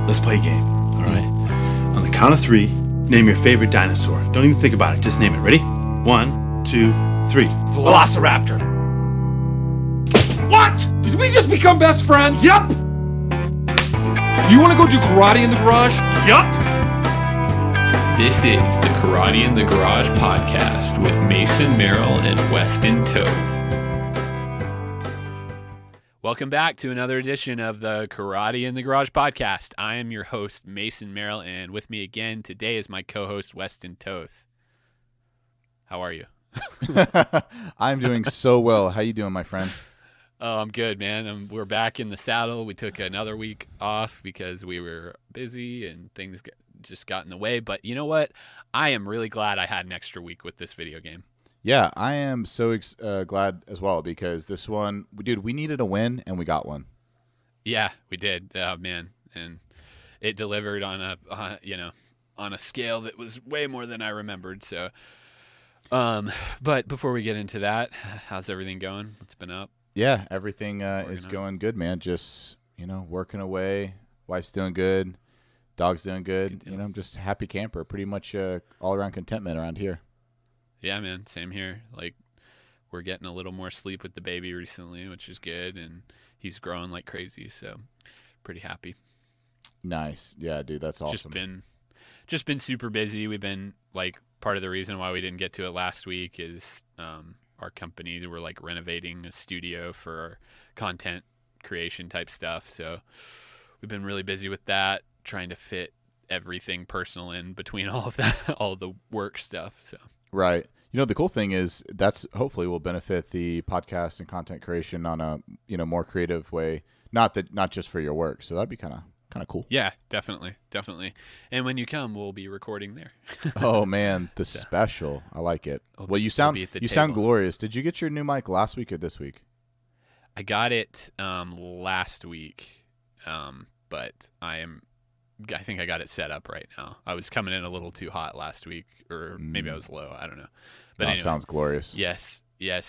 Let's play a game, all right? On the count of three, name your favorite dinosaur. Don't even think about it. Just name it. Ready? 1, 2, 3. Velociraptor. What? Did we just become best friends? Yup. You want to go do karate in the garage? Yup. This is the Karate in the Garage podcast with Mason Merrill and Weston Toth. Welcome back to another edition of the Karate in the Garage podcast. I am your host, Mason Merrill, and with me again today is my co-host, Weston Toth. How are you? I'm doing so well. How you doing, my friend? Oh, I'm good, man. We're back in the saddle. We took another week off because we were busy and things just got in the way. But you know what? I am really glad I had an extra week with this video game. Yeah, I am so glad as well because this one, dude, we needed a win and we got one. Yeah, we did, man, and it delivered on a scale that was way more than I remembered. So, but before we get into that, how's everything going? What's been up? Yeah, everything is going good, man. Just working away. Wife's doing good. Dog's doing good. I'm just a happy camper. Pretty much all around contentment around here. Yeah, man, same here. Like, we're getting a little more sleep with the baby recently, which is good, and he's growing like crazy, so pretty happy. Nice. Yeah, dude, that's awesome. Just been super busy. We've been, like, part of the reason why we didn't get to it last week is our company, we're, like, renovating a studio for our content creation type stuff, so we've been really busy with that, trying to fit everything personal in between all of that, all of the work stuff, so. Right. The cool thing is that's hopefully will benefit the podcast and content creation on a more creative way. Not just for your work. So that'd be kind of cool. Yeah, definitely. And when you come, we'll be recording there. Oh man, the special. I like it. Well, you sound glorious. Did you get your new mic last week or this week? I got it last week, but I think I got it set up right now. I was coming in a little too hot last week, or maybe I was low. I don't know. But anyway, sounds glorious. Yes.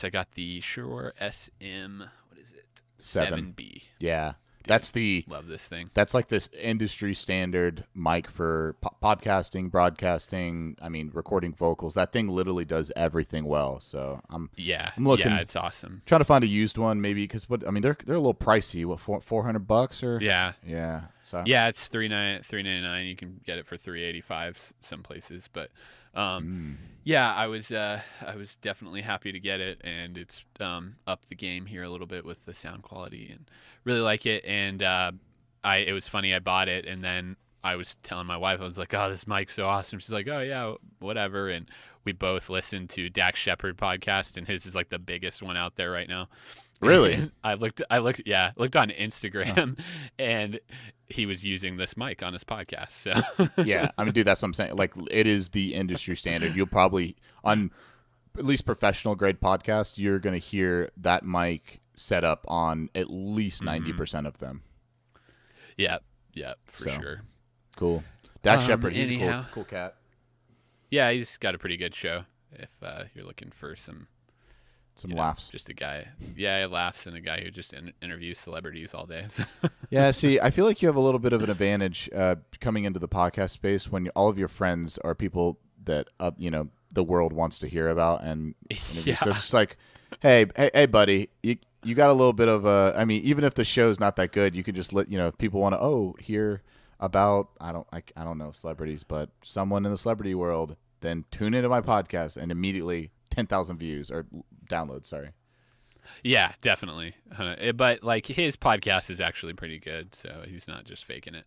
I got the Shure SM. What is it? 7B. Yeah, Dude, love this thing. That's like this industry standard mic for podcasting, broadcasting. I mean, recording vocals. That thing literally does everything well. So I'm looking. Yeah, it's awesome. Trying to find a used one, maybe because they're a little pricey. What, $400 or? Yeah. So yeah, it's $399. You can get it for $385 some places, but yeah, I was definitely happy to get it, and it's upped the game here a little bit with the sound quality, and really like it. And it was funny. I bought it, and then I was telling my wife, I was like, "Oh, this mic's so awesome." She's like, "Oh yeah, whatever." And we both listened to Dax Shepard podcast, and his is like the biggest one out there right now. Really? I looked on Instagram, and he was using this mic on his podcast. So yeah, I mean, dude, that's what I'm saying. Like, it is the industry standard. You'll probably on at least professional grade podcasts, you're going to hear that mic set up on at least 90% of them. Yeah, for sure. Cool. Dax Shepard, he's a cool cat. Yeah, he's got a pretty good show. If you're looking for some laughs. Just a guy. Yeah, he laughs, and a guy who just interviews celebrities all day. Yeah, see, I feel like you have a little bit of an advantage coming into the podcast space when all of your friends are people that the world wants to hear about, and yeah. So it's just like, hey, buddy, you got a little bit of a. I mean, even if the show's not that good, you can just let if people want to hear about I don't know celebrities, but someone in the celebrity world, then tune into my podcast and immediately 10,000 views or downloads. Sorry. Yeah, definitely. But like his podcast is actually pretty good, so he's not just faking it.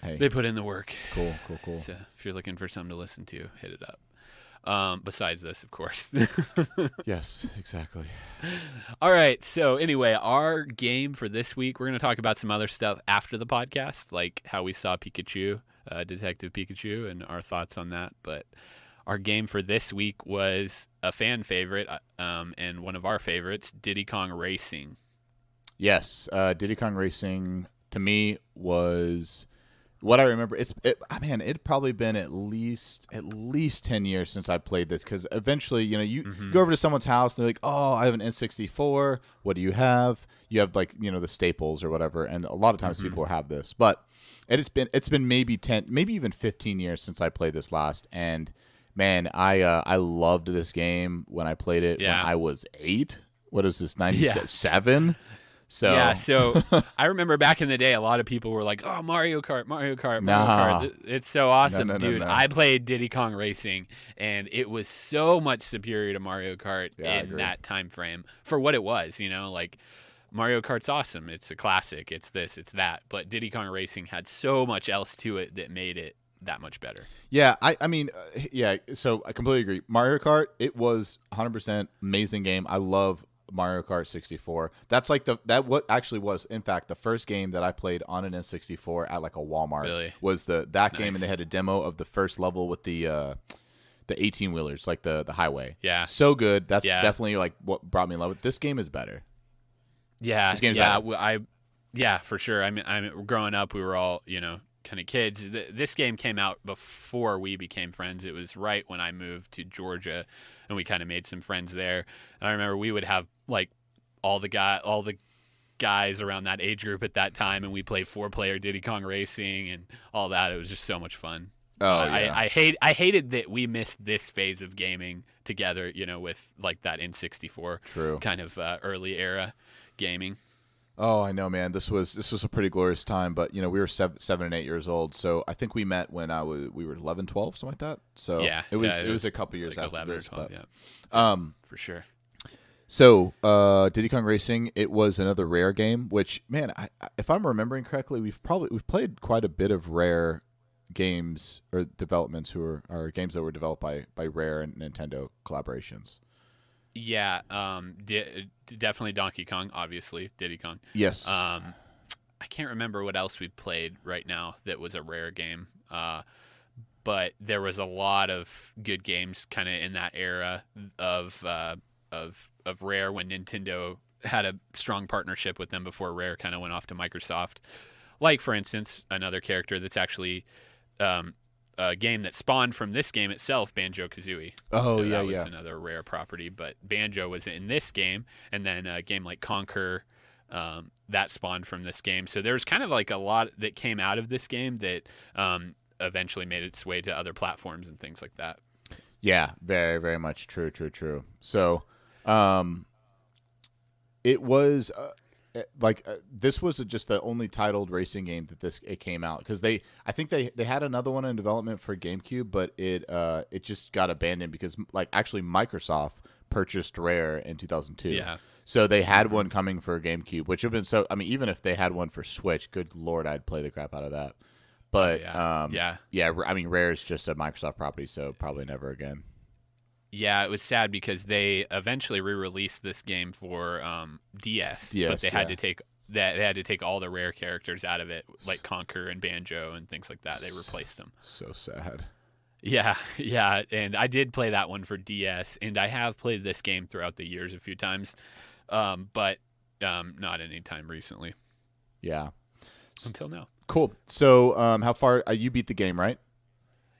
Hey, they put in the work. Cool. So if you're looking for something to listen to, hit it up. Besides this, of course. Yes, exactly. All right. So anyway, our game for this week, we're going to talk about some other stuff after the podcast, like how we saw Pikachu, Detective Pikachu, and our thoughts on that. But our game for this week was a fan favorite and one of our favorites, Diddy Kong Racing. Yes, Diddy Kong Racing to me was what I remember. It'd probably been at least 10 years since I played this, because eventually, you go over to someone's house and they're like, "Oh, I have an N64. What do you have?" You have the staples or whatever, and a lot of times people have this. But It's been maybe 10, maybe even 15 years since I played this last, and man, I loved this game when I played it when I was 8. What is this, 97? So I remember back in the day, a lot of people were like, "Oh, Mario Kart, Mario Kart, Mario Kart! It's so awesome, dude!" No. I played Diddy Kong Racing, and it was so much superior to Mario Kart in that time frame for what it was. Like Mario Kart's awesome; it's a classic. It's this, it's that. But Diddy Kong Racing had so much else to it that made it that much better. Yeah, I mean, so I completely agree. Mario Kart, it was 100% amazing game. I love Mario Kart 64. That's like what actually was, in fact, the first game that I played on an N64 at like a Walmart was that game, and they had a demo of the first level with the 18-wheelers, like the highway. Yeah. So good. That's definitely like what brought me in love with this game is better. Yeah. This game's better. Yeah, for sure. I mean, growing up, we were all, kind of kids. This game came out before we became friends. It was right when I moved to Georgia, and we kind of made some friends there. And I remember we would have like all the guys around that age group at that time, and we played 4-player Diddy Kong Racing and all that. It was just so much fun. Oh, yeah. I hated that we missed this phase of gaming together, with like that N64 kind of early era gaming. Oh, I know, man. This was a pretty glorious time, but we were 7 and 8 years old, so I think we met when we were 11, 12, something like that. So it was a couple years like after this, 12, but for sure. So Diddy Kong Racing, it was another Rare game, which, man, if I'm remembering correctly, we've played quite a bit of Rare games or developments who are games that were developed by Rare and Nintendo collaborations. Yeah, definitely Donkey Kong, obviously, Diddy Kong. Yes. I can't remember what else we've played right now that was a Rare game, but there was a lot of good games kind of in that era of Rare when Nintendo had a strong partnership with them before Rare kind of went off to Microsoft. Like, for instance, another character that's actually a game that spawned from this game itself, Banjo-Kazooie. Oh, so yeah, that was another Rare property, but Banjo was in this game, and then a game like Conquer, that spawned from this game. So there's kind of like a lot that came out of this game that eventually made its way to other platforms and things like that. Yeah, very, very much true. So it was... this was just the only titled racing game that it came out, because I think they had another one in development for GameCube, but it just got abandoned because actually Microsoft purchased Rare in 2002. Yeah. So they had one coming for GameCube, which would have been so. I mean, even if they had one for Switch, good lord, I'd play the crap out of that. But I mean, Rare is just a Microsoft property, so probably never again. Yeah, it was sad because they eventually re-released this game for DS, but they had to take that. They had to take all the Rare characters out of it, like Conquer and Banjo and things like that. They replaced them. So sad. Yeah, and I did play that one for DS, and I have played this game throughout the years a few times, but not any time recently. Yeah, until now. Cool. So, how far you beat the game, right?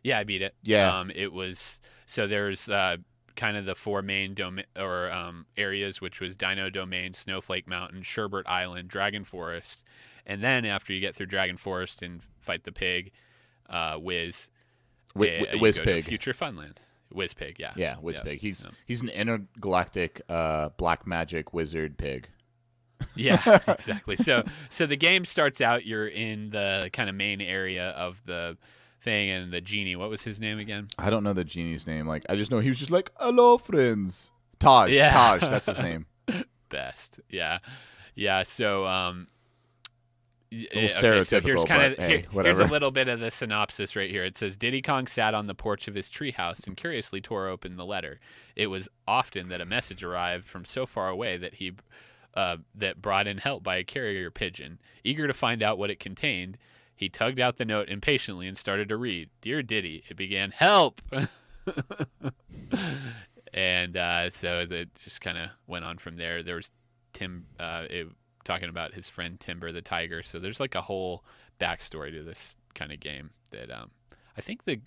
Yeah, I beat it. Yeah. It was so there's kind of the 4 main areas, which was Dino Domain, Snowflake Mountain, Sherbert Island, Dragon Forest, and then after you get through Dragon Forest and fight the pig, Whiz Pig, Future Funland. Whiz Pig, yeah. Yeah, Whiz Pig. He's an intergalactic black magic wizard pig. Yeah, exactly. So the game starts out, you're in the kind of main area of the thing, and the genie, what was his name again? I don't know the genie's name. I just know he was just like, hello, friends. Taj. Yeah. Taj, that's his name. Best. Yeah. So, stereotypical, so here's here's a little bit of the synopsis right here. It says, Diddy Kong sat on the porch of his treehouse and curiously tore open the letter. It was often that a message arrived from so far away that that brought in help by a carrier pigeon. Eager to find out what it contained, he tugged out the note impatiently and started to read. Dear Diddy, it began, help! And so that just kind of went on from there. There was Tim talking about his friend Timber the tiger. So there's like a whole backstory to this kind of game that I think the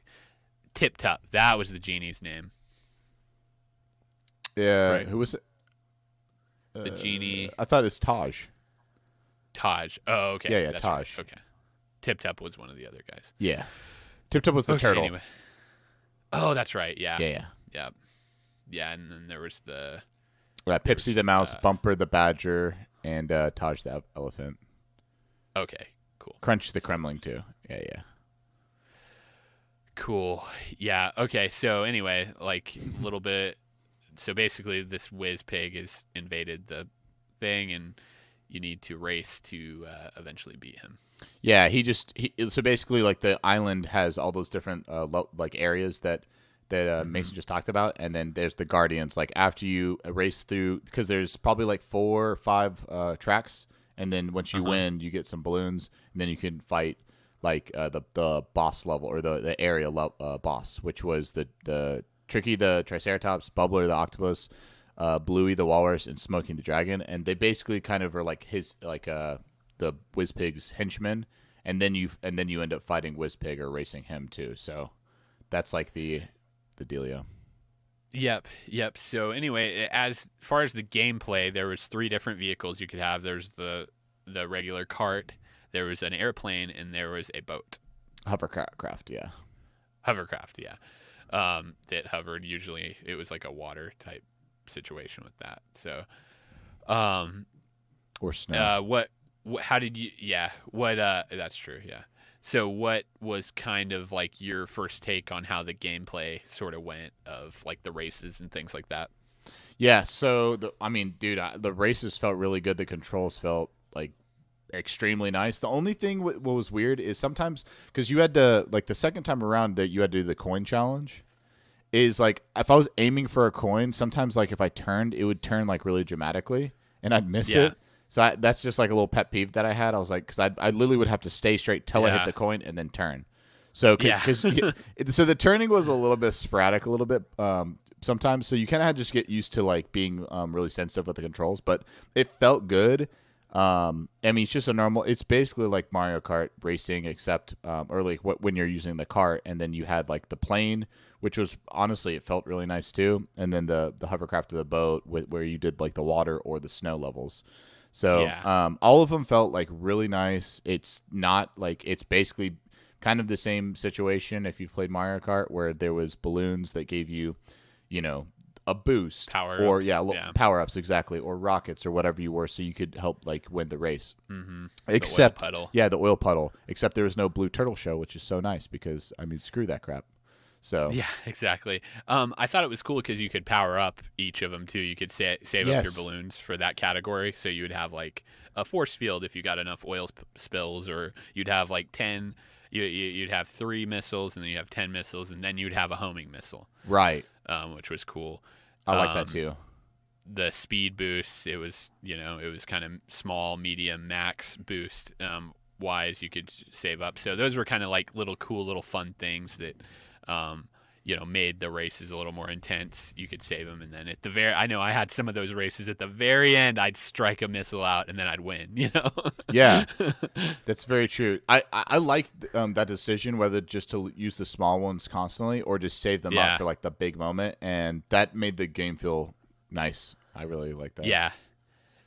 Tip Top, that was the genie's name. Yeah, right. Who was it? The genie. I thought it was Taj. Oh, okay. Yeah, That's Taj. Right. Okay. Tip Top was one of the other guys. Yeah. Tip Top was the turtle. Anyway. Oh, that's right. Yeah. Yeah. Yeah, and then there was the Pipsy the mouse, Bumper the badger, and Taj the elephant. Okay, cool. Crunch the Kremling too. Yeah. Cool. Yeah. Okay. So anyway, like a little bit. So basically, this whiz pig has invaded the thing, and you need to race to eventually beat him. Yeah. So basically, like the island has all those different like areas that Mason just talked about, and then there's the guardians. Like after you race through, because there's probably like 4 or 5 tracks, and then once you win, you get some balloons, and then you can fight like the boss level or the area boss, which was the Tricky the Triceratops, Bubbler the octopus, Bluey the walrus, and Smoking the dragon, and they basically kind of are like his the Wizpig's henchmen, and then you end up fighting Wizpig or racing him too. So that's like the dealio. Yep. So anyway, as far as the gameplay, there was 3 different vehicles you could have. There's the regular cart, there was an airplane, and there was a boat. Hovercraft, yeah. That hovered. Usually it was like a water type situation with that. So, or snow. How did you? Yeah. That's true. Yeah. So what was kind of like your first take on how the gameplay sort of went of like the races and things like that? Yeah. So the races felt really good. The controls felt like extremely nice. The only thing what was weird is sometimes, because you had to, like the second time around that you had to do the coin challenge, is like if I was aiming for a coin, sometimes like if I turned, it would turn like really dramatically and I'd miss it. So that's just like a little pet peeve that I had. I was like, because I literally would have to stay straight till I hit the coin and then turn. So so the turning was a little bit sporadic, a little bit sometimes. So you kind of had to just get used to like being really sensitive with the controls, but it felt good. I mean, it's just it's basically like Mario Kart racing, except when you're using the cart, and then you had like the plane, which was honestly, it felt really nice too. And then the hovercraft of the boat where you did like the water or the snow levels. So, all of them felt like really nice. It's not like, it's basically kind of the same situation if you've played Mario Kart, where there was balloons that gave you, a boost power-ups, exactly, or rockets or whatever you were, so you could help like win the race. Except the oil puddle. The oil puddle, except there was no blue turtle show, which is so nice because I mean, screw that crap. So yeah, exactly. I thought it was cool because you could power up each of them too. You could save up your balloons for that category, so you would have like a force field if you got enough oil spills, or you'd have like 10. You'd have 3 missiles, and then you have 10 missiles, and then you'd have a homing missile. Right. Which was cool. I like that too. The speed boosts, it was kind of small, medium, max boost wise you could save up. So those were kind of like cool little fun things that made the races a little more intense. You could save them, and then at the I know I had some of those races at the very end, I'd strike a missile out and then I'd win, Yeah, that's very true. I like that decision, whether just to use the small ones constantly or just save them up for like the big moment, and that made the game feel nice. I really like that.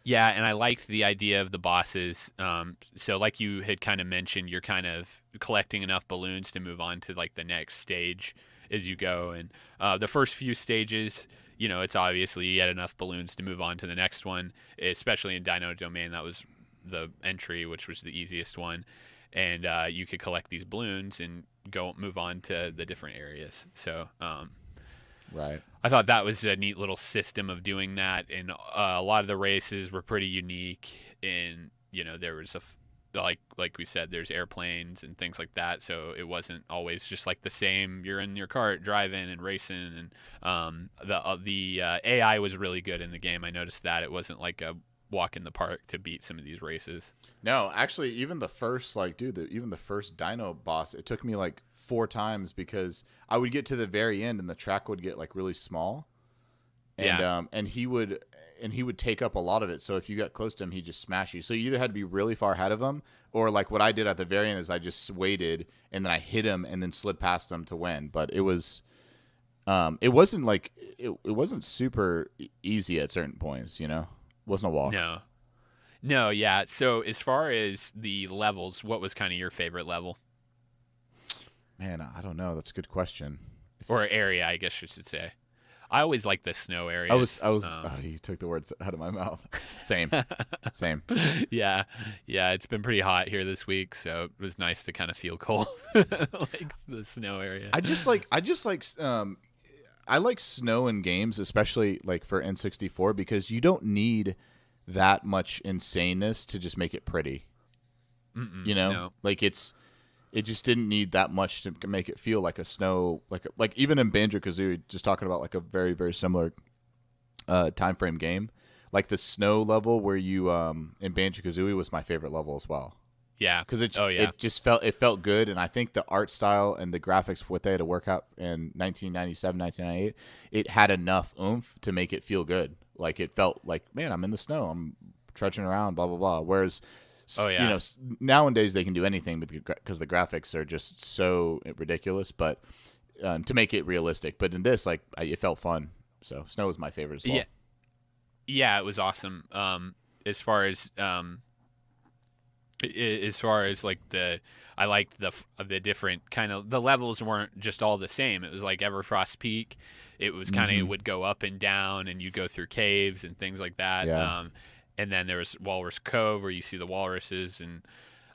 Yeah, and I liked the idea of the bosses. So like you had kind of mentioned, you're kind of collecting enough balloons to move on to like the next stage as you go. And the first few stages, it's obviously you had enough balloons to move on to the next one, especially in Dino Domain. That was the entry, which was the easiest one. And you could collect these balloons and move on to the different areas. So right. I thought that was a neat little system of doing that, and a lot of the races were pretty unique. And there was like we said, there's airplanes and things like that, so it wasn't always just like the same. You're in your cart driving and racing, and the AI was really good in the game. I noticed that it wasn't like a walk in the park to beat some of these races. No, actually, even the first even the first Dino boss, it took me like 4 times because I would get to the very end and the track would get like really small, and and he would take up a lot of it. So if you got close to him, he'd just smash you. So you either had to be really far ahead of him, or like what I did at the very end is I just waited and then I hit him and then slid past him to win. But it was, it wasn't like it wasn't super easy at certain points. Wasn't a walk. No. No, yeah. So as far as the levels, what was kind of your favorite level Man, I don't know. That's a good question. or area? I guess you should say. I always like the snow area. You took the words out of my mouth. Same. Yeah, it's been pretty hot here this week, so it was nice to kind of feel cold, like the snow area. I like snow in games, especially like for N64, because you don't need that much insaneness to just make it pretty. No. Like it just didn't need that much to make it feel like a snow, like even in Banjo-Kazooie, just talking about like a very, very similar time frame game. Like the snow level where you in Banjo-Kazooie was my favorite level as well. Yeah, because it felt good, and I think the art style and the graphics for what they had to work out in 1997, 1998, it had enough oomph to make it feel good. Like it felt like, man, I'm in the snow, I'm trudging around, blah blah blah. Whereas, nowadays they can do anything because the graphics are just so ridiculous, but to make it realistic. But in this, like, it felt fun. So snow was my favorite as well. Yeah, it was awesome. As far as like I liked the different kind of, the levels weren't just all the same. It was like Everfrost Peak. It was kind of, it would go up and down, and you go through caves and things like that. Yeah. And then there was Walrus Cove, where you see the walruses and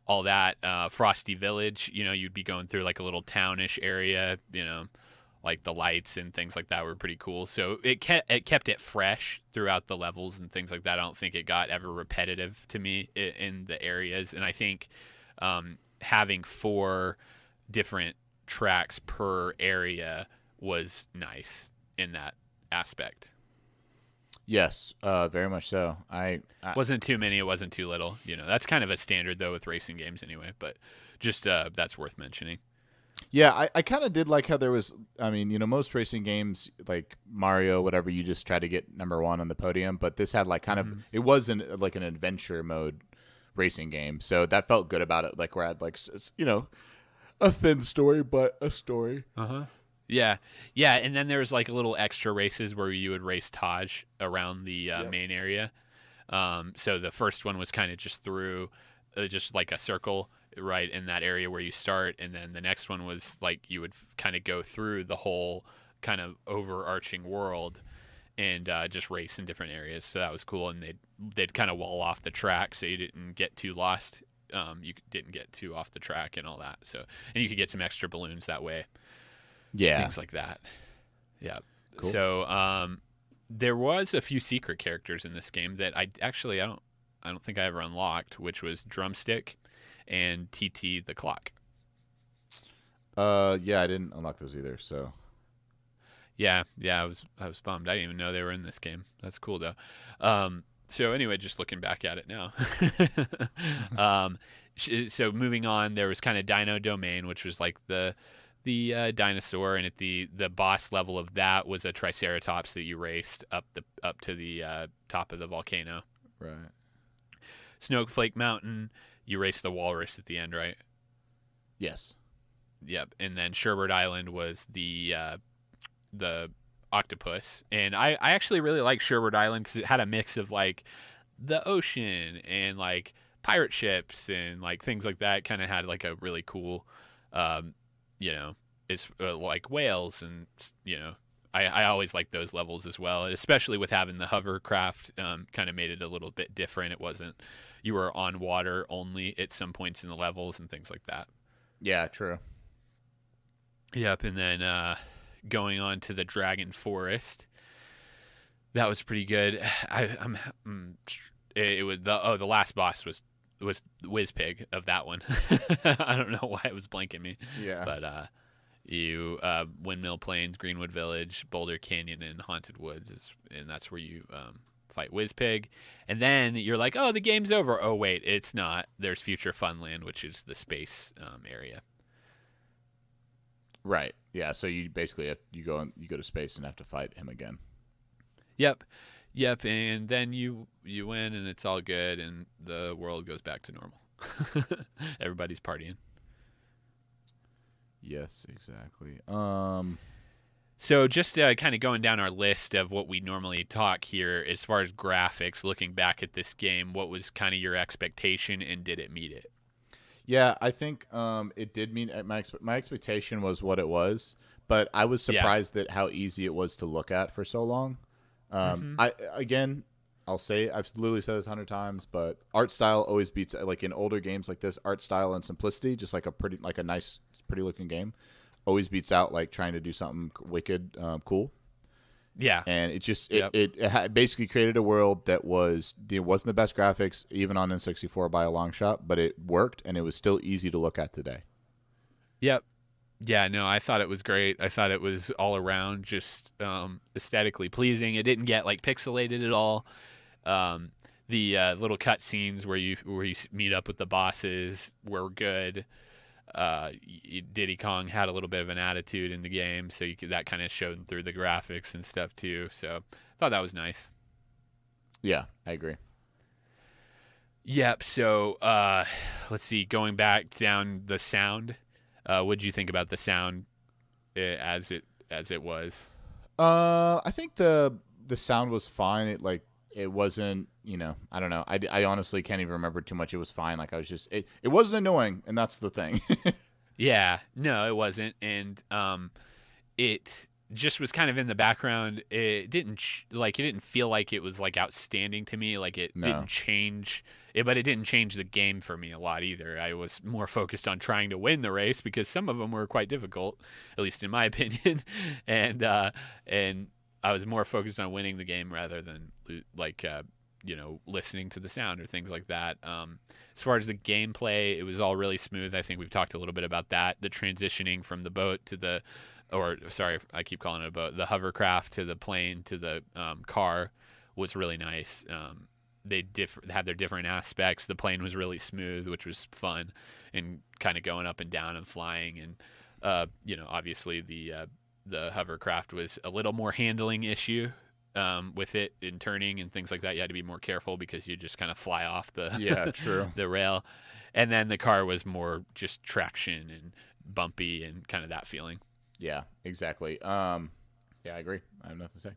all that. Frosty Village, you'd be going through like a little townish area, like the lights and things like that were pretty cool. So it kept it fresh throughout the levels and things like that. I don't think it got ever repetitive to me in the areas. And I think having 4 different tracks per area was nice in that aspect. Yes, very much so. I wasn't too many, it wasn't too little. That's kind of a standard though with racing games anyway. But just that's worth mentioning. Yeah, I kind of did like how there was, most racing games like Mario, whatever, you just try to get number 1 on the podium, but this had like kind of, it wasn't like an adventure mode racing game. So that felt good about it. Like, where I had like, a thin story, but a story. Yeah. And then there was like little extra races where you would race Taj around the main area. So the first one was kind of just through just like a circle right in that area where you start, and then the next one was like you would kind of go through the whole kind of overarching world and just race in different areas. So that was cool, and they'd kind of wall off the track so you didn't get too lost. You didn't get too off the track and all that. So, and you could get some extra balloons that way. Yeah, things like that. Yeah. Cool. So there was a few secret characters in this game that I don't think I ever unlocked, which was Drumstick and TT the Clock. Yeah, I didn't unlock those either. So yeah, I was bummed. I didn't even know they were in this game. That's cool though. So anyway, just looking back at it now. So moving on, there was kind of Dino Domain, which was like the dinosaur, and at the boss level of that was a Triceratops that you raced up to the top of the volcano. Right. Snowflake Mountain, you raced the walrus at the end, right? Yes. Yep. And then Sherbert Island was the octopus, and I actually really like Sherbert Island because it had a mix of like the ocean and like pirate ships and like things like that. Kind of had like a really cool, it's like whales, and I always like those levels as well, especially with having the hovercraft. Kind of made it a little bit different. It wasn't, you were on water only at some points in the levels and things like that. Yeah, true. Yep. And then going on to the Dragon Forest, that was pretty good. It was the last boss was Wizpig of that one. I don't know why it was blanking me. Yeah. But you Windmill Plains, Greenwood Village, Boulder Canyon, and Haunted Woods and that's where you fight Wizpig. And then you're like, oh, the game's over. Oh wait, it's not. There's Future Funland, which is the space area. Right. Yeah. So you basically you go to space and have to fight him again. Yep. And then you win, and it's all good, and the world goes back to normal. Everybody's partying. Yes, exactly. So just kind of going down our list of what we normally talk here as far as graphics, looking back at this game, what was kind of your expectation and did it meet it? Yeah, I think it did mean my expectation was what it was, but I was surprised at how easy it was to look at for so long. I'll say I've literally said this 100 times, but art style always beats, like in older games like this, art style and simplicity, just like a nice, pretty looking game, always beats out like trying to do something wicked, cool. Yeah, and it just it basically created a world that wasn't the best graphics even on N64 by a long shot, but it worked and it was still easy to look at today. Yep. Yeah, no, I thought it was great. I thought it was all around just aesthetically pleasing. It didn't get like pixelated at all. The little cut scenes where you meet up with the bosses were good. Diddy Kong had a little bit of an attitude in the game, so that kind of showed through the graphics and stuff too. So I thought that was nice. Yeah, I agree. Yep. So let's see. Going back down the sound, what did you think about the sound as it was? I think the sound was fine. It wasn't, I don't know. I honestly can't even remember too much. It was fine. Like I was just, it wasn't annoying, and that's the thing. Yeah, no, it wasn't. And it just was kind of in the background. It didn't it didn't feel like it was like outstanding to me. Like it didn't change it, but it didn't change the game for me a lot either. I was more focused on trying to win the race because some of them were quite difficult, at least in my opinion. And I was more focused on winning the game rather than listening to the sound or things like that. As far as the gameplay, it was all really smooth. I think we've talked a little bit about that. The transitioning from the boat to I keep calling it a boat, the hovercraft to the plane to the car was really nice. They had their different aspects. The plane was really smooth, which was fun, and kind of going up and down and flying. And obviously the hovercraft was a little more handling issue with it in turning and things like that. You had to be more careful because you just kind of fly off the the rail. And then the car was more just traction and bumpy and kind of that feeling. Yeah, exactly. Yeah, I agree. I have nothing to say.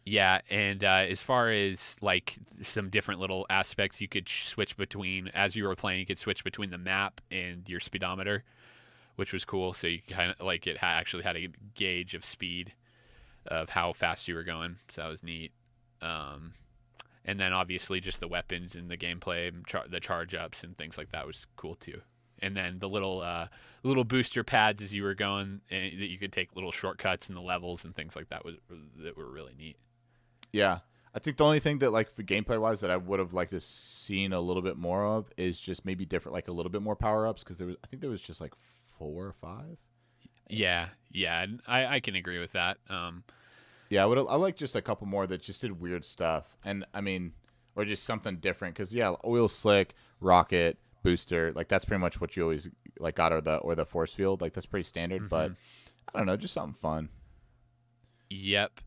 Yeah, and as far as like some different little aspects you could switch between as you were playing, you could switch between the map and your speedometer, which was cool. So you kind of like actually had a gauge of speed of how fast you were going. So that was neat. And then obviously just the weapons and the gameplay, the charge ups and things like that was cool too. And then the little booster pads as you were going, that you could take little shortcuts in the levels and things like that that were really neat. Yeah. I think the only thing that, like, for gameplay wise, that I would have liked to seen a little bit more of is just maybe different, like a little bit more power ups, because I think there was just like 4 or 5. Yeah, I can agree with that. Yeah, I like just a couple more that just did weird stuff, and I mean, or just something different. Because oil slick, rocket, booster, like that's pretty much what you always like got, or the force field, like that's pretty standard. Mm-hmm. But I don't know, just something fun. Yep.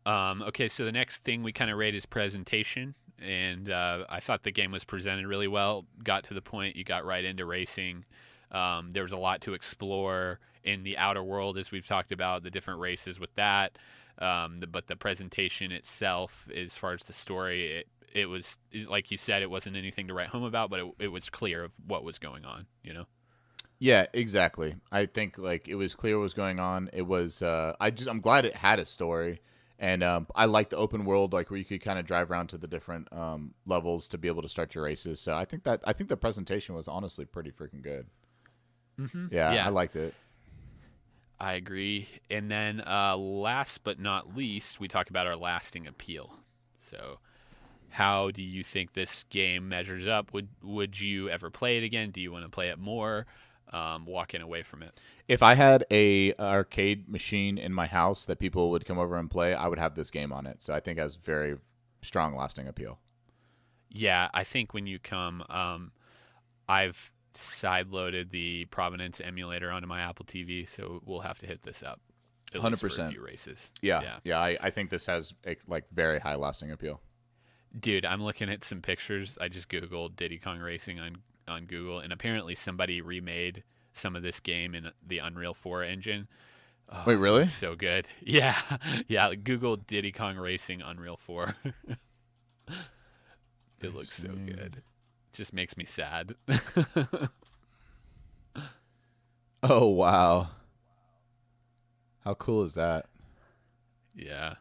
Okay, so the next thing we kind of rate is presentation, and I thought the game was presented really well. Got to the point, you got right into racing. There was a lot to explore in the outer world, as we've talked about, the different races with that. But the presentation itself, as far as the story, it was, like you said, it wasn't anything to write home about, but it was clear of what was going on, Yeah, exactly. I think like it was clear what was going on. It was I'm glad it had a story. And I like the open world, like where you could kind of drive around to the different levels to be able to start your races. So I think the presentation was honestly pretty freaking good. Mm-hmm. Yeah, I liked it. I agree. And then last but not least, we talk about our lasting appeal. So how do you think this game measures up? Would you ever play it again? Do you want to play it more? Walking away from it. If I had a arcade machine in my house that people would come over and play, I would have this game on it. So I think it has very strong lasting appeal. Yeah, I think when you come, I've side-loaded the Provenance emulator onto my Apple TV, so we'll have to hit this up. 100%. For a few races. Yeah. I think this has like very high lasting appeal. Dude, I'm looking at some pictures. I just Googled Diddy Kong Racing on Google, and apparently somebody remade some of this game in the Unreal 4 engine. Oh, Wait, really? so good. Yeah. Yeah. Google Diddy Kong Racing Unreal 4. It looks so good. Just makes me sad. Oh, wow. How cool is that? Yeah.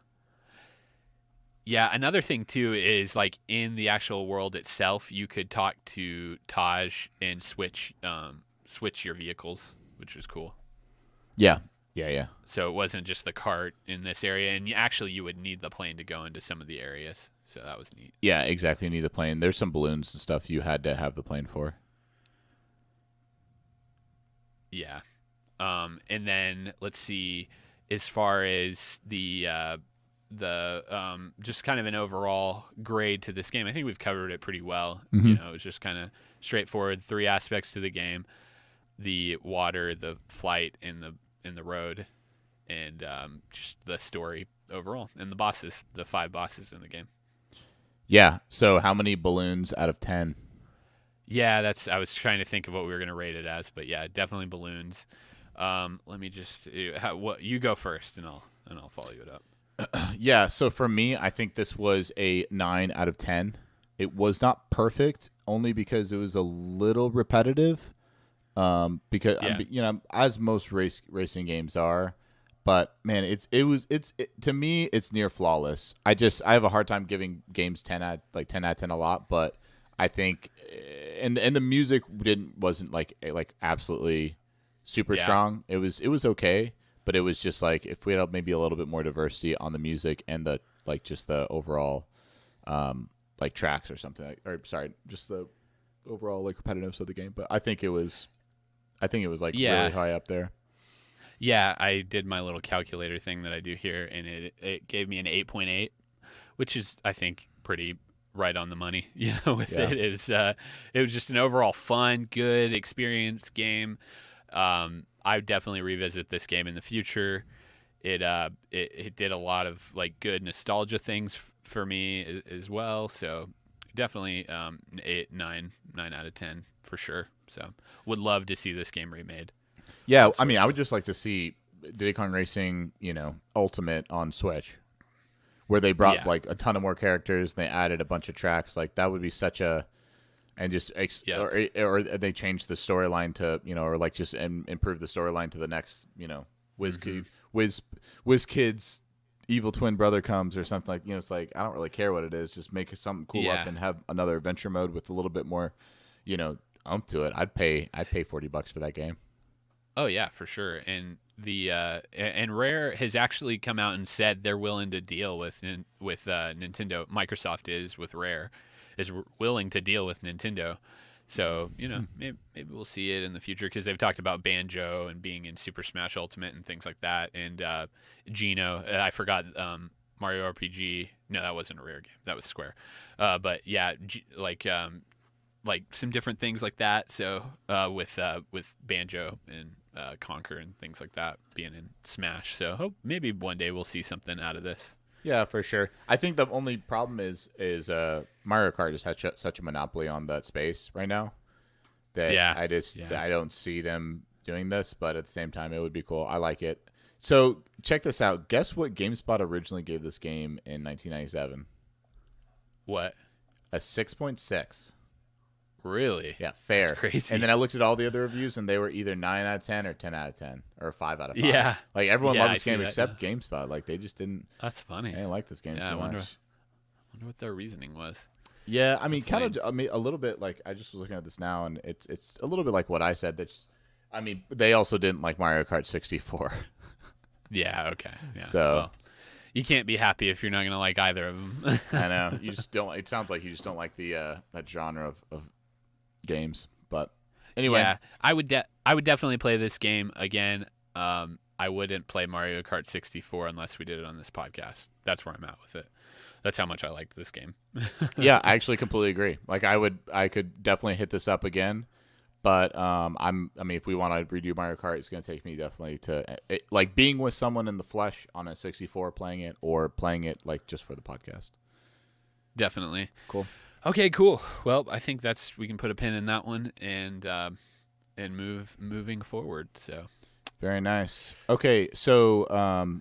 Yeah, another thing too is like in the actual world itself, you could talk to Taj and switch your vehicles, which was cool. Yeah. Yeah. So it wasn't just the cart in this area, and you would need the plane to go into some of the areas. So that was neat. Yeah, exactly. You need the plane. There's some balloons and stuff you had to have the plane for. Yeah. And then let's see, as far as the just kind of an overall grade to this game, I think we've covered it pretty well. Mm-hmm. You know, it's just kind of straightforward. 3 aspects to the game: the water, the flight, and the road, and just the story overall, and the 5 bosses in the game. Yeah. So how many balloons out of 10? Yeah, I was trying to think of what we were going to rate it as, but yeah, definitely balloons. Let me just you go first, and I'll follow you it up. Yeah, so for me, I think this was a 9 out of 10. It was not perfect, only because it was a little repetitive. Because as most racing games are, but man, to me, it's near flawless. I have a hard time giving games 10 out of 10 a lot, but I think, and the music wasn't like absolutely super strong. It was okay. But it was just like if we had maybe a little bit more diversity on the music and the just the overall tracks or something, just the overall repetitiveness of the game. But I think it was really high up there. Yeah, I did my little calculator thing that I do here, and it gave me an 8.8, which is I think pretty right on the money. It was just an overall fun, good experience game. I would definitely revisit this game in the future. It did a lot of good nostalgia things for me as well. So definitely 9 out of 10 for sure. So would love to see this game remade. Yeah, I mean, I would just like to see Diddy Kong Racing, Ultimate on Switch, where they brought a ton of more characters and they added a bunch of tracks. Like that would be such a. And just or they change the storyline to or just improve the storyline to the next Wiz Kid's evil twin brother comes or something it's like I don't really care what it is, just make something cool up and have another adventure mode with a little bit more umph to it. I'd pay $40 for that game. Oh yeah, for sure. And the and Rare has actually come out and said they're willing to deal with Nintendo. Microsoft is with Rare. Is willing to deal with Nintendo. So, maybe we'll see it in the future because they've talked about Banjo and being in Super Smash Ultimate and things like that. And Geno, I forgot Mario RPG. No, that wasn't a Rare game. That was Square. But yeah, some different things like that. So with Banjo and Conquer and things like that being in Smash. So maybe one day we'll see something out of this. Yeah, for sure. I think the only problem is Mario Kart just has such a monopoly on that space right now that I don't see them doing this, but at the same time, it would be cool. I like it. So check this out. Guess what GameSpot originally gave this game in 1997? What? A 6.6. Really? Yeah, fair. That's crazy. And then I looked at all the other reviews, and they were either 9 out of 10 or 10 out of 10 or 5 out of 5. Yeah. Everyone loved this game that, except GameSpot. They just didn't. That's funny. They didn't like this game so much. I wonder what their reasoning was. Yeah, I mean, a little bit I just was looking at this now, and it's a little bit like what I said. They also didn't like Mario Kart 64. Yeah. Okay. Yeah. So. Well, you can't be happy if you're not going to like either of them. I know. You just don't. It sounds like you just don't like the that genre of games. But anyway, yeah, I would definitely play this game again. I wouldn't play Mario Kart 64 unless we did it on this podcast. That's where I'm at with it. That's how much I liked this game. Yeah, I actually completely agree. I could definitely hit this up again. But if we want to redo Mario Kart, it's going to take me definitely to being with someone in the flesh on a 64 playing it, or playing it just for the podcast. Definitely. Cool. Okay, cool. Well, I think we can put a pin in that one and moving forward. So Very nice. Okay, so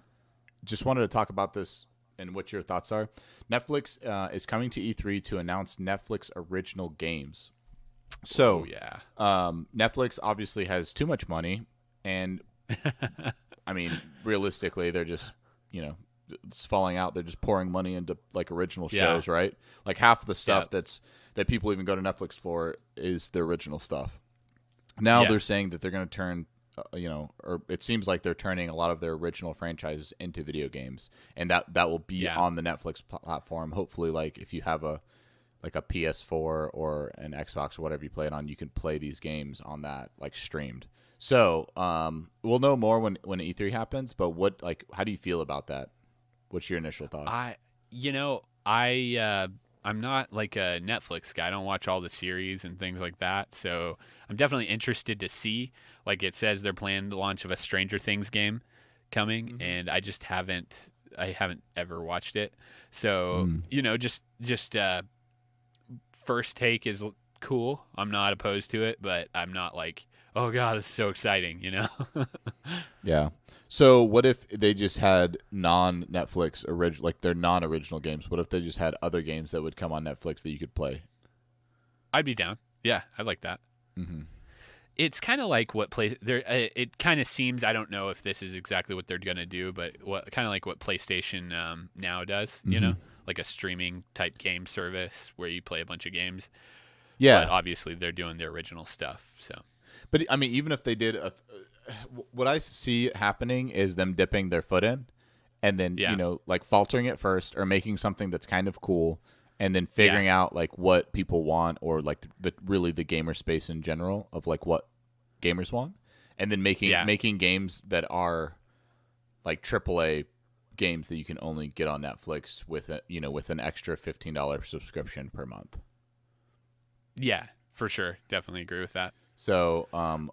just wanted to talk about this and what your thoughts are. Netflix is coming to E3 to announce Netflix original games. So, Netflix obviously has too much money, and I mean, realistically, they're just, it's falling out. They're just pouring money into like original shows, right? Like half of the stuff that people even go to Netflix for is the original stuff. Now they're saying that they're going to turn, or it seems like they're turning a lot of their original franchises into video games, and that will be on the Netflix platform. Hopefully, like if you have a PS4 or an Xbox or whatever you play it on, you can play these games on that, like streamed. So we'll know more when E3 happens. But how do you feel about that? What's your initial thoughts? I'm not like a Netflix guy. I don't watch all the series and things like that. So I'm definitely interested to see. Like it says, they're planning the launch of a Stranger Things game coming, and I just haven't ever watched it. So just first take is cool. I'm not opposed to it, but I'm not like, oh god, this is so exciting, Yeah. So what if they just had non-Netflix original, like their non-original games? What if they just had other games that would come on Netflix that you could play? I'd be down. Yeah, I'd like that. Mm-hmm. It's kind of like what it kind of seems. I don't know if this is exactly what they're gonna do, but kind of like what PlayStation now does. Like a streaming type game service where you play a bunch of games. Yeah. But obviously, they're doing their original stuff. So. But I mean, even if they did, what I see happening is them dipping their foot in, and then like faltering at first, or making something that's kind of cool, and then figuring out like what people want, or like the gamer space in general of like what gamers want, and then making games that are like AAA games that you can only get on Netflix with with an extra $15 subscription per month. Yeah, for sure, definitely agree with that. So,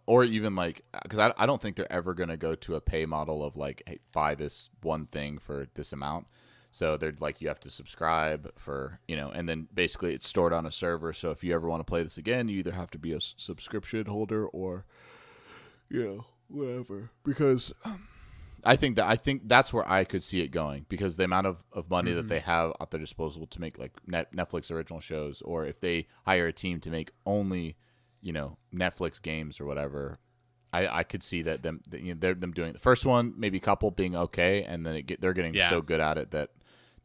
or even like, because I don't think they're ever going to go to a pay model of like, hey, buy this one thing for this amount. So they're like, you have to subscribe for, and then basically it's stored on a server. So if you ever want to play this again, you either have to be a subscription holder or, whatever. Because I think that's where I could see it going, because the amount of money that they have at their disposal to make like Netflix original shows, or if they hire a team to make only Netflix games or whatever, I could see that they're doing the first one, maybe a couple being okay, and then they're getting so good at it that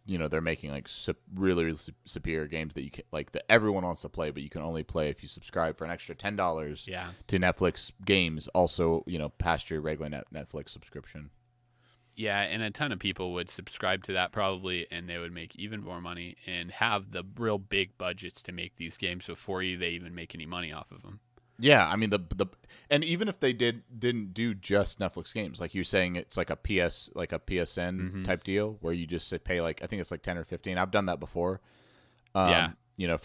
they're making like really, really superior games that you can, like, that everyone wants to play, but you can only play if you subscribe for an extra $10 to Netflix games. Also, past your regular Netflix subscription. Yeah, and a ton of people would subscribe to that probably, and they would make even more money and have the real big budgets to make these games before they even make any money off of them. Yeah, I mean and even if they didn't do just Netflix games, like you're saying, it's like a PSN type deal where you just pay like, I think it's like 10 or 15. I've done that before. For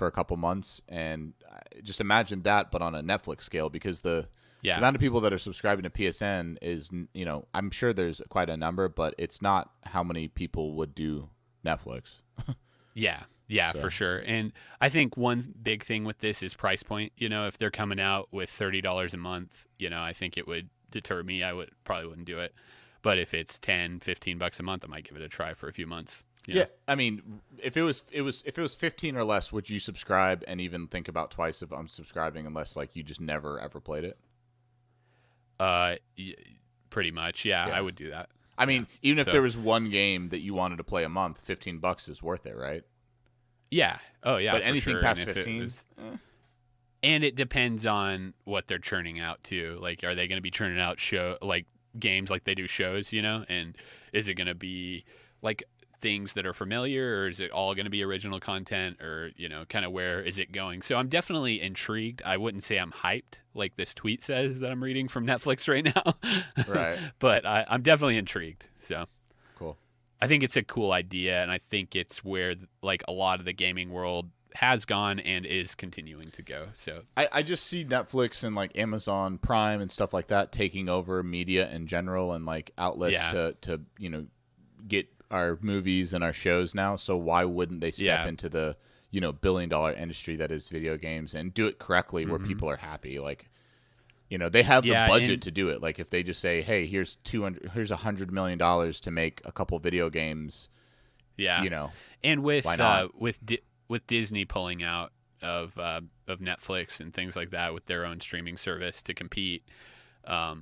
a couple months, and just imagine that, but on a Netflix scale, because the amount of people that are subscribing to PSN is, I'm sure there's quite a number, but it's not how many people would do Netflix. Yeah, for sure. And I think one big thing with this is price point. If they're coming out with $30 a month, I think it would deter me. I probably wouldn't do it. But if it's $10-15 a month, I might give it a try for a few months. Yeah, I mean, if it was 15 or less, would you subscribe and even think about twice if I'm subscribing, unless like you just never ever played it? Pretty much, yeah. I would do that. I mean, even if there was one game that you wanted to play a month, $15 is worth it, right? Yeah. Oh, yeah. But anything past 15, and it depends on what they're churning out too. Like, are they going to be churning out games like they do shows? And is it going to be like things that are familiar, or is it all going to be original content, or kind of where is it going? So I'm definitely intrigued. I wouldn't say I'm hyped like this tweet says that I'm reading from Netflix right now, right? But I'm definitely intrigued. So cool. I think it's a cool idea, and I think it's where like a lot of the gaming world has gone and is continuing to go. So I just see Netflix and like Amazon Prime and stuff like that taking over media in general, and like outlets to get our movies and our shows now. So why wouldn't they step into the billion-dollar industry that is video games and do it correctly, where people are happy? Like, they have the Yeah, budget and- to do it. Like if they just say, "Hey, here's $100 million to make a couple video games," Yeah. And with why not? with Disney pulling out of Netflix and things like that with their own streaming service to compete, I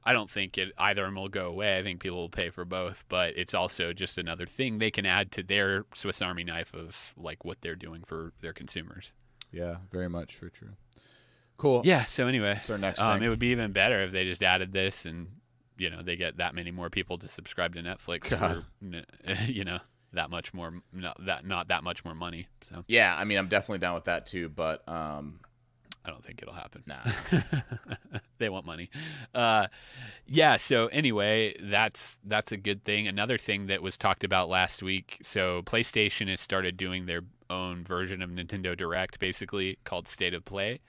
don't think either of them will go away. I think people will pay for both, but it's also just another thing they can add to their Swiss Army knife of like what they're doing for their consumers. Yeah, very much for true. Cool. Yeah. So anyway, What's our next thing? it would be even better if they just added this and they get that many more people to subscribe to Netflix for that much more not that much more money. So Yeah, I mean, I'm definitely down with that too, but I don't think it'll happen. nah. They want money. So anyway, that's a good thing. Another thing that was talked about last week, so PlayStation has started doing their own version of Nintendo Direct, basically called State of Play,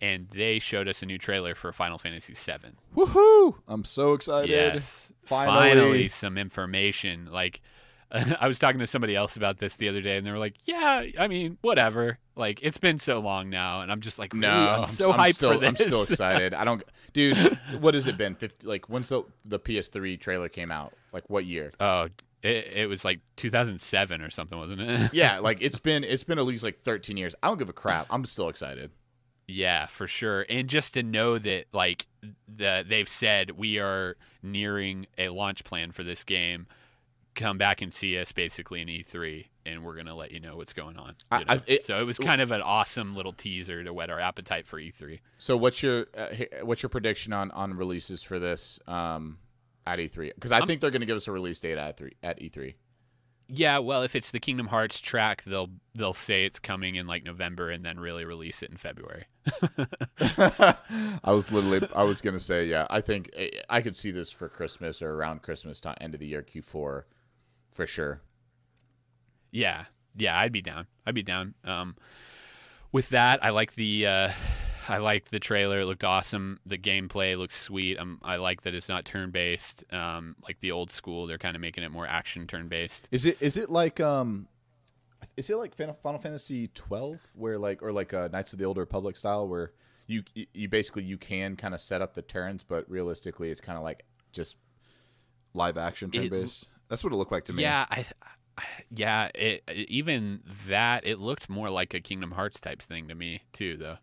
and they showed us a new trailer for Final Fantasy VII. Woohoo! I'm so excited. Yes, finally some information. Like, I was talking to somebody else about this the other day, and they were like, "Yeah, I mean, whatever. Like, it's been so long now," and I'm just like, No, I'm so hyped still, for this. I'm still excited. Dude, what has it been? 50, like, when's the PS3 trailer came out? Like, what year? Oh, it was like 2007 or something, wasn't it? Yeah, like it's been at least like 13 years. I don't give a crap. I'm still excited. Yeah, for sure. And just to know that, like, they've said we are nearing a launch plan for this game. Come back and see us basically in E3, and we're gonna let you know what's going on. So it was kind of an awesome little teaser to whet our appetite for E3. So what's your prediction on releases for this at E3? Because I think they're going to give us a release date at E3. Yeah, well, if it's the Kingdom Hearts track, they'll say it's coming in like November and then really release it in February. I was going to say, yeah, I think I could see this for Christmas or around Christmas time, end of the year, Q4, for sure. Yeah, I'd be down. With that, I like the trailer. It looked awesome. The gameplay looks sweet. I like that it's not turn-based, like the old school. They're kind of making it more action turn-based. Is it like Final Fantasy 12 where Knights of the Old Republic style where you basically you can kind of set up the turns, but realistically it's kind of like just live action turn-based? That's what it looked like to me. Yeah, it looked more like a Kingdom Hearts type thing to me too, though.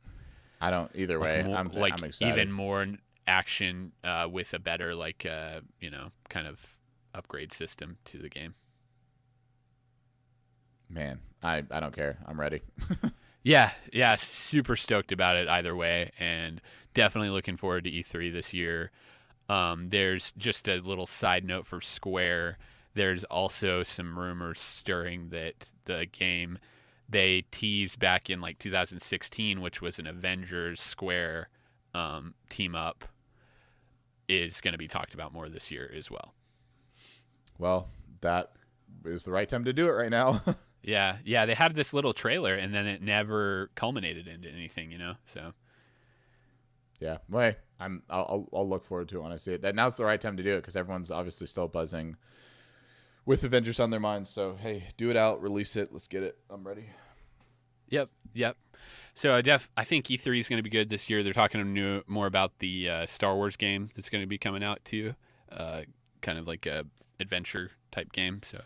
I don't either way. I'm excited. Even more action with a better kind of upgrade system to the game. Man, I don't care. I'm ready. Yeah, super stoked about it either way, and definitely looking forward to E3 this year. There's just a little side note for Square. There's also some rumors stirring that the game they teased back in like 2016, which was an Avengers Square team up, is going to be talked about more this year as well. Well, that is the right time to do it right now. Yeah, they had this little trailer, and then it never culminated into anything, So yeah, well, I'll look forward to it when I see it. That now's the right time to do it because everyone's obviously still buzzing with Avengers on their minds. So hey, do it out, release it, let's get it. I'm ready. Yep. So I think E3 is going to be good this year. They're talking more about the Star Wars game that's going to be coming out too, kind of like a adventure type game. So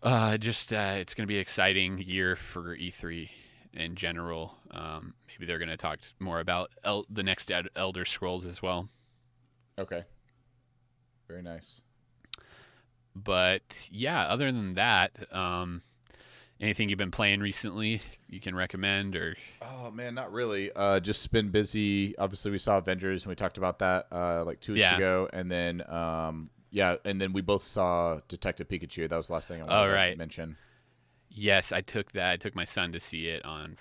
it's going to be an exciting year for E3 in general. Maybe they're going to talk more about the next Elder Scrolls as well. Okay. Very nice. But yeah, other than that, anything you've been playing recently you can recommend? Or oh man, not really. Just been busy. Obviously, we saw Avengers and we talked about that like 2 weeks ago, and then and then we both saw Detective Pikachu. That was the last thing I wanted to mention. Yes, I took my son to see it on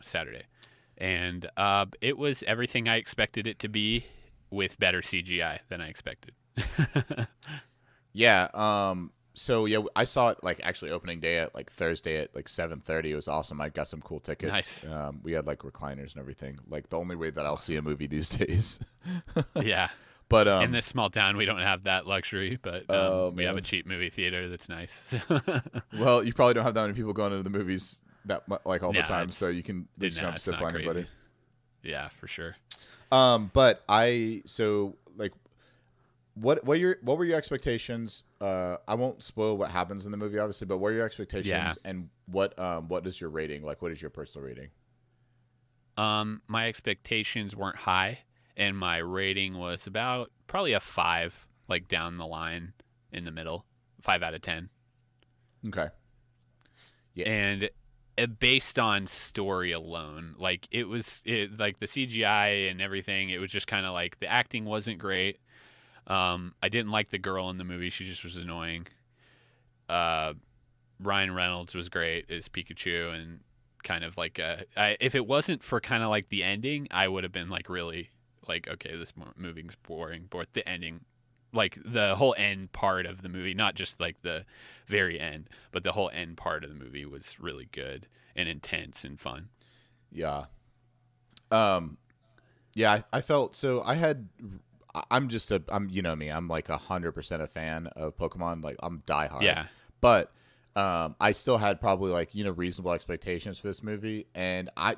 Saturday, and it was everything I expected it to be, with better CGI than I expected. Yeah. So yeah, I saw it like actually opening day at like Thursday at like 7:30. It was awesome. I got some cool tickets. Nice. We had like recliners and everything. Like the only way that I'll see a movie these days. Yeah. But in this small town, we don't have that luxury. But we have a cheap movie theater that's nice. Well, you probably don't have that many people going to the movies that like all the time, so you can have to sit by anybody. Yeah, for sure. But what were your expectations? I won't spoil what happens in the movie, obviously, but what are your expectations, and what is your rating? Like, what is your personal rating? My expectations weren't high, and my rating was about probably a 5, like down the line in the middle, 5 out of 10. Okay. Yeah. And based on story alone, like like the CGI and everything, it was just kind of like the acting wasn't great. I didn't like the girl in the movie; she just was annoying. Ryan Reynolds was great as Pikachu, and kind of like if it wasn't for kind of like the ending, I would have been like really like, okay, this movie's boring. But the ending, like the whole end part of the movie, not just like the very end, but the whole end part of the movie was really good and intense and fun. Yeah. Yeah, I felt so. I'm you know me, I'm like 100% a fan of Pokemon. Like, I'm diehard. Yeah. But I still had probably like, reasonable expectations for this movie, and I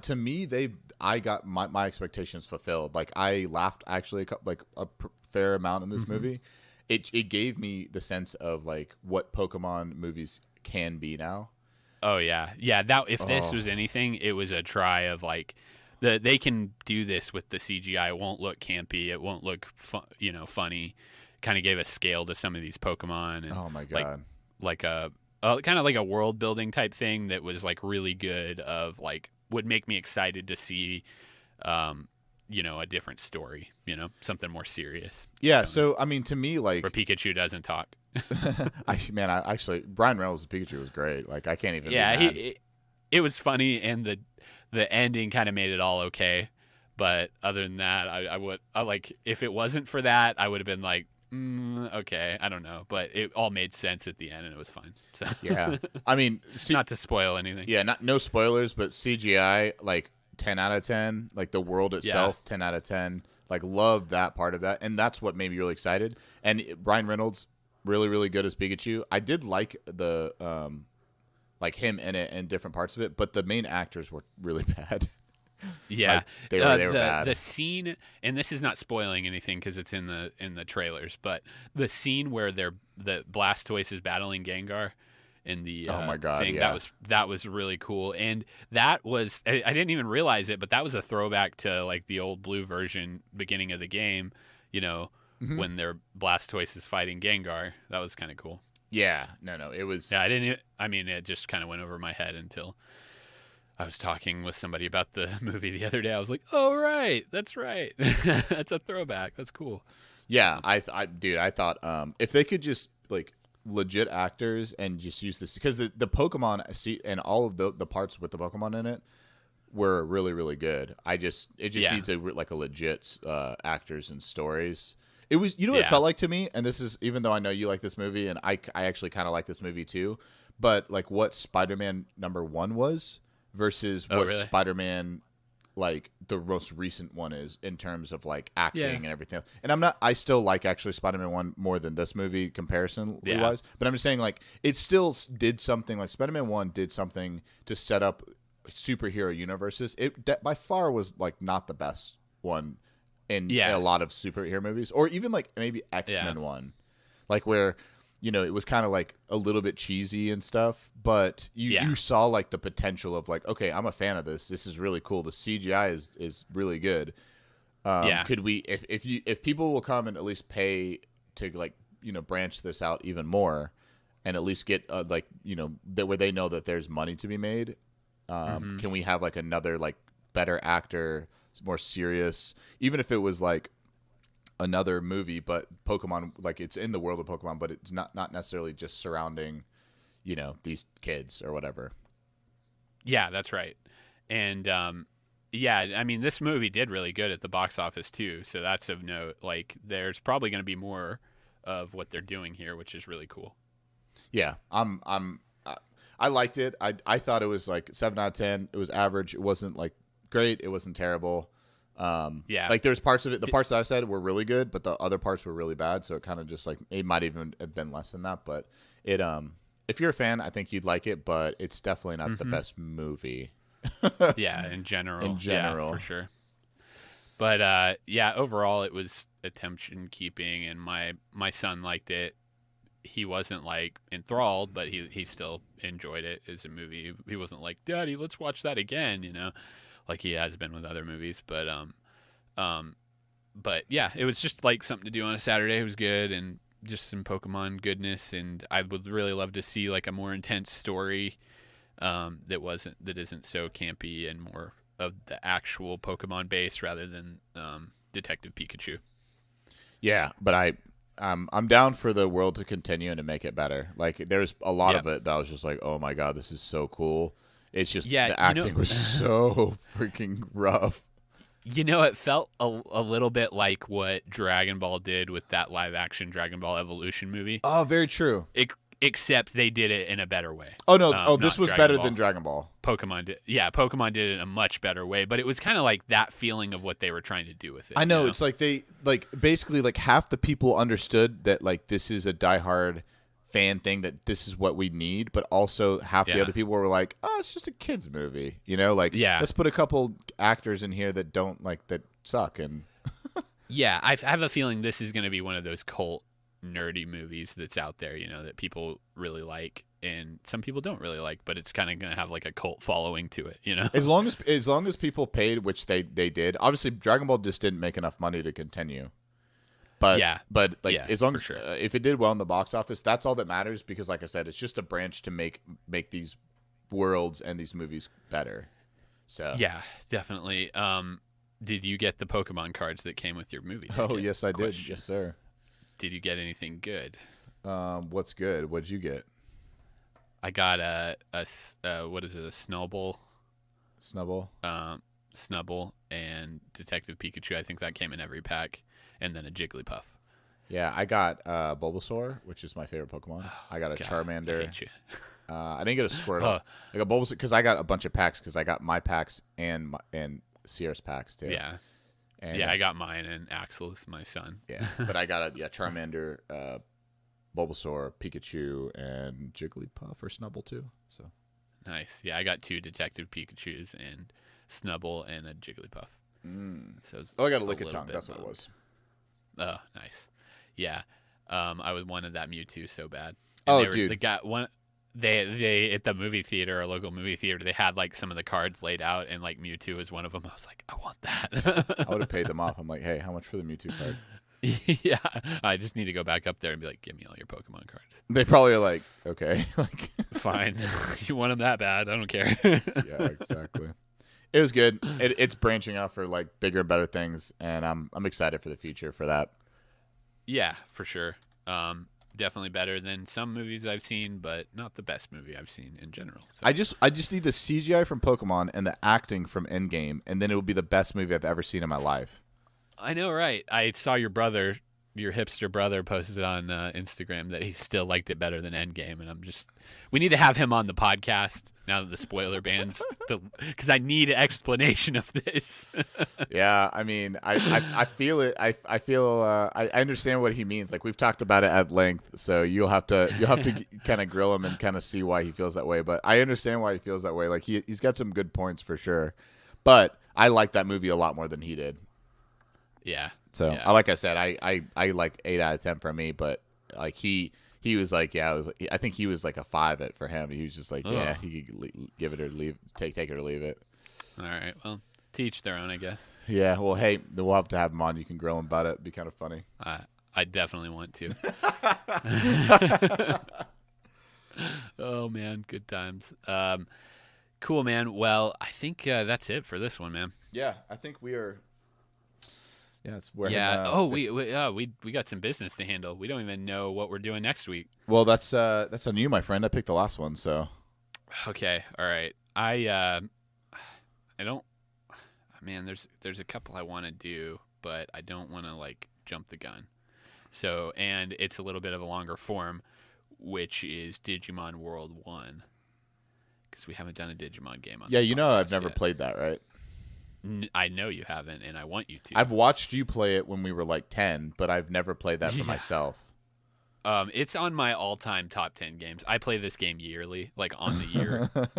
got my expectations fulfilled. Like, I laughed actually like a fair amount in this movie. It gave me the sense of like what Pokemon movies can be now. Oh yeah, that if this was anything, it was a try of like they can do this with the CGI. It won't look campy. It won't look funny. Kind of gave a scale to some of these Pokemon. And oh my god, like a kind of like a world building type thing that was like really good. Of like would make me excited to see, a different story. Something more serious. Yeah. So I mean, to me, like where Pikachu doesn't talk. Actually, Brian Reynolds' Pikachu was great. Like, I can't even. Yeah, it was funny, and the ending kind of made it all okay. But other than that, I like if it wasn't for that, I would have been like, okay, I don't know. But it all made sense at the end, and it was fine. So yeah, I mean, not to spoil anything. Yeah, no spoilers, but CGI like 10 out of 10. Like the world itself, 10 out of 10. Like, love that part of that, and that's what made me really excited. And Brian Reynolds, really, really good as Pikachu. I did like the like him in it and different parts of it, but the main actors were really bad. Yeah, like, they were bad. The scene, and this is not spoiling anything because it's in the trailers, but the scene where the Blastoise is battling Gengar in the oh my god, thing, yeah. that was really cool, and that was I didn't even realize it, but that was a throwback to like the old blue version beginning of the game. When their Blastoise is fighting Gengar, that was kind of cool. Yeah, no, it was. Yeah, it just kind of went over my head until I was talking with somebody about the movie the other day. I was like, "Oh, right, that's right. That's a throwback. That's cool." Yeah, I thought if they could just like legit actors and just use this, because the Pokemon and all of the parts with the Pokemon in it were really, really good. It just needs a legit actors and stories. It was, what it felt like to me, and this is, even though I know you like this movie, and I actually kind of like this movie too, but like what Spider-Man #1 was versus what really? Spider-Man like the most recent one is in terms of like acting and everything else. And I still like actually Spider-Man 1 more than this movie comparison wise, but I'm just saying like it still did something, like Spider-Man 1 did something to set up superhero universes. It by far was like not the best one in a lot of superhero movies, or even like maybe X-Men 1, like where it was kind of like a little bit cheesy and stuff, but you saw like the potential of like, okay, I'm a fan of this is really cool, the CGI is really good. Could we, if people will come and at least pay to like branch this out even more and at least get like that where they know that there's money to be made, can we have like another like better actor, more serious, even if it was like another movie, but Pokemon, like it's in the world of Pokemon, but it's not necessarily just surrounding these kids or whatever. Yeah, that's right. And I mean, this movie did really good at the box office too, so that's of note. Like there's probably going to be more of what they're doing here, which is really cool. Yeah, I liked it. I thought it was like 7 out of 10. It was average. It wasn't like great. It wasn't terrible. Like there's parts of it, the parts that I said were really good, but the other parts were really bad. So it kind of just like, it might even have been less than that, but it, if you're a fan, I think you'd like it, but it's definitely not the best movie. Yeah. In general. In general. Yeah, for sure. But yeah, overall it was attention keeping, and my son liked it. He wasn't like enthralled, but he still enjoyed it as a movie. He wasn't like, "Daddy, let's watch that again," like he has been with other movies. But yeah, it was just like something to do on a Saturday. It was good, and just some Pokemon goodness. And I would really love to see like a more intense story that isn't so campy and more of the actual Pokemon base rather than Detective Pikachu. Yeah, but I'm down for the world to continue and to make it better. Like there's a lot of it that I was just like, oh my god, this is so cool. It's just the acting was so freaking rough. It felt a little bit like what Dragon Ball did with that live action Dragon Ball Evolution movie. Oh, very true. Except they did it in a better way. Oh no! This was better than Dragon Ball. Pokemon did it in a much better way, but it was kind of like that feeling of what they were trying to do with it. I know. It's like they basically half the people understood that this is a diehard fan thing, that this is what we need, but also half the other people were like, oh, it's just a kids movie, let's put a couple actors in here that don't that suck. And yeah, I have a feeling this is going to be one of those cult nerdy movies that's out there, that people really like and some people don't really like, but it's kind of going to have like a cult following to it, As long as people paid, which they did. Obviously, Dragon Ball just didn't make enough money to continue. But as long as if it did well in the box office, that's all that matters, because like I said, it's just a branch to make these worlds and these movies better. So yeah, definitely. Did you get the Pokemon cards that came with your movie ticket? Oh, yes, I did. Yes, sir. Did you get anything good? What's good? What'd you get? I got a what is it? A Snubble. Snubble and Detective Pikachu. I think that came in every pack, and then a Jigglypuff. Yeah, I got Bulbasaur, which is my favorite Pokemon. I got a Charmander. I hate you. I didn't get a Squirtle. I got Bulbasaur because I got a bunch of packs, because I got my packs and Sierra's packs too. Yeah. And, I got mine, and Axel's my son. Yeah, but I got Charmander, Bulbasaur, Pikachu, and Jigglypuff or Snubble too. So nice. Yeah, I got 2 Detective Pikachus and Snubble and a Jigglypuff. So I got a Lickitung. That's what it was. Oh, nice. Yeah, I wanted that Mewtwo so bad. And dude, they got one. They at the movie theater, our local movie theater, they had some of the cards laid out, and Mewtwo was one of them. I was like, I want that. I would have paid them off. I'm like, hey, how much for the Mewtwo card? Yeah, I just need to go back up there and be like, give me all your Pokemon cards. They probably are like, okay, fine. You want them that bad? I don't care. Yeah, exactly. It was good. It's branching out for bigger and better things, and I'm excited for the future for that. Yeah, for sure. Definitely better than some movies I've seen, but not the best movie I've seen in general. So. I just need the CGI from Pokemon and the acting from Endgame, and then it will be the best movie I've ever seen in my life. I know, right? I saw your hipster brother posted on Instagram that he still liked it better than Endgame, and we need to have him on the podcast now that the spoiler ban's, because I need an explanation of this. Yeah, I mean, I feel it. I feel I understand what he means. We've talked about it at length, so you'll have to kind of grill him and kind of see why he feels that way. But I understand why he feels that way. He's got some good points for sure, but I like that movie a lot more than he did. Yeah. So like I said, I like 8 out of 10 for me, but he was like, yeah, I think he was like a 5 for him. He was just like, yeah, he could give it or leave, take it or leave it. All right. Well, to each their own, I guess. Yeah. Well, hey, we'll have to have him on. You can grill him about it. It'd be kind of funny. I definitely want to. Oh man, good times. Cool, man. Well, I think that's it for this one, man. Yeah, I think we are. Yes. We got some business to handle. We don't even know what we're doing next week. Well, that's on you, my friend. I picked the last one, so. Okay. All right. I don't. Man, there's a couple I want to do, but I don't want to jump the gun. So, and it's a little bit of a longer form, which is Digimon World 1, because we haven't done a Digimon game on. Yeah, I've never played that, right? I know you haven't, and I want you to. I've watched you play it when we were 10, but I've never played that for myself. It's on my all-time top 10 games. I play this game yearly, on the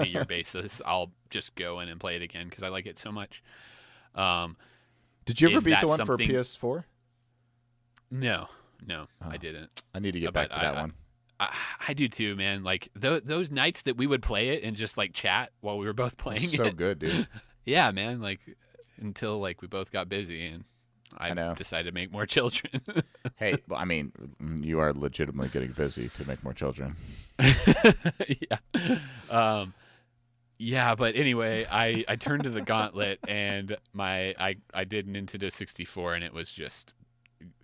year basis. I'll just go in and play it again because I like it so much. Did you ever Is beat that the one for something- PS4? No, I didn't. I need to get back to that one. I do too, man. Like those nights that we would play it and just like chat while we were both playing It's so it. good, dude. Yeah, man. Like until like we both got busy and I know. decided to make more children. Hey, well, I mean, you are legitimately getting busy to make more children. Yeah. Yeah, but anyway, I turned to the Gauntlet and I did Nintendo 64 and it was just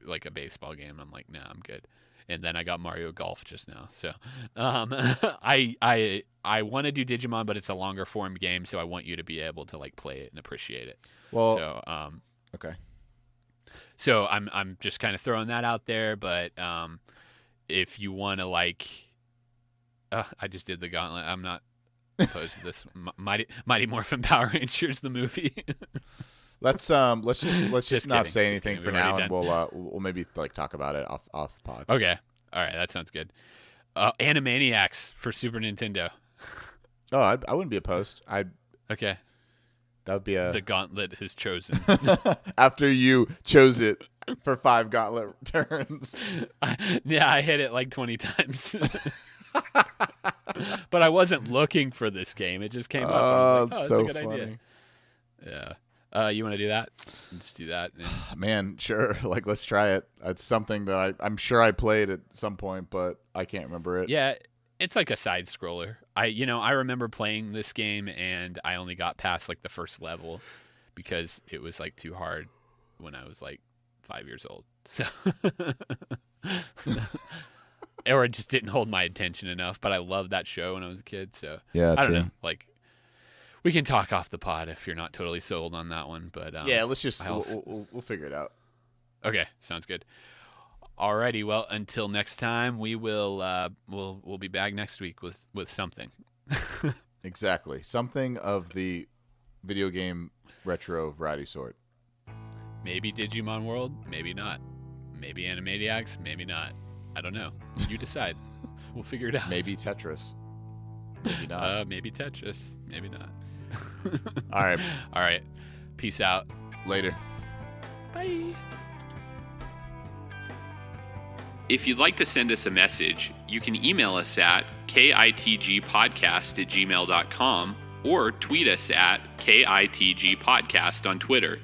like a baseball game. I'm like, nah, I'm good. And then I got Mario Golf just now. So I want to do Digimon, but it's a longer form game, so I want you to be able to like play it and appreciate it. Well, So okay. So I'm just kind of throwing that out there, but if you want to like, I just did the Gauntlet. I'm not opposed to this. Mighty Morphin Power Rangers the movie. Let's just not kidding. say anything Just for kidding. now, We've and already we'll maybe like talk about it off the pod. Okay, all right, that sounds good. Animaniacs for Super Nintendo. Oh, I wouldn't be opposed. Okay, That would be a the Gauntlet has chosen. after you chose it for 5 gauntlet turns. Yeah, I hit it like 20 times. But I wasn't looking for this game. It just came up. And I was like, that's that's so a good funny. idea. Yeah. You want to do that? Just do that. And Man, sure. Like, let's try it. It's something that I'm sure I played at some point, but I can't remember it. yeah, it's like a side scroller. I remember playing this game and I only got past like the first level because it was like too hard when I was like 5 years old. So or it just didn't hold my attention enough, but I loved that show when I was a kid, so Yeah, I don't true. know. Like we can talk off the pod if you're not totally sold on that one, but Yeah, let's just I also- we'll figure it out. Okay, sounds good. Alrighty, well, until next time, we will we'll be back next week with something. Exactly. Something of the video game retro variety sort. Maybe Digimon World, maybe not. Maybe Animaniacs, maybe not. I don't know. You decide. We'll figure it out. Maybe Tetris. Maybe not. Maybe Tetris, maybe not. All right. All right. Peace out. Later. Bye. If you'd like to send us a message, you can email us at kitgpodcast@gmail.com or tweet us at kitgpodcast on Twitter.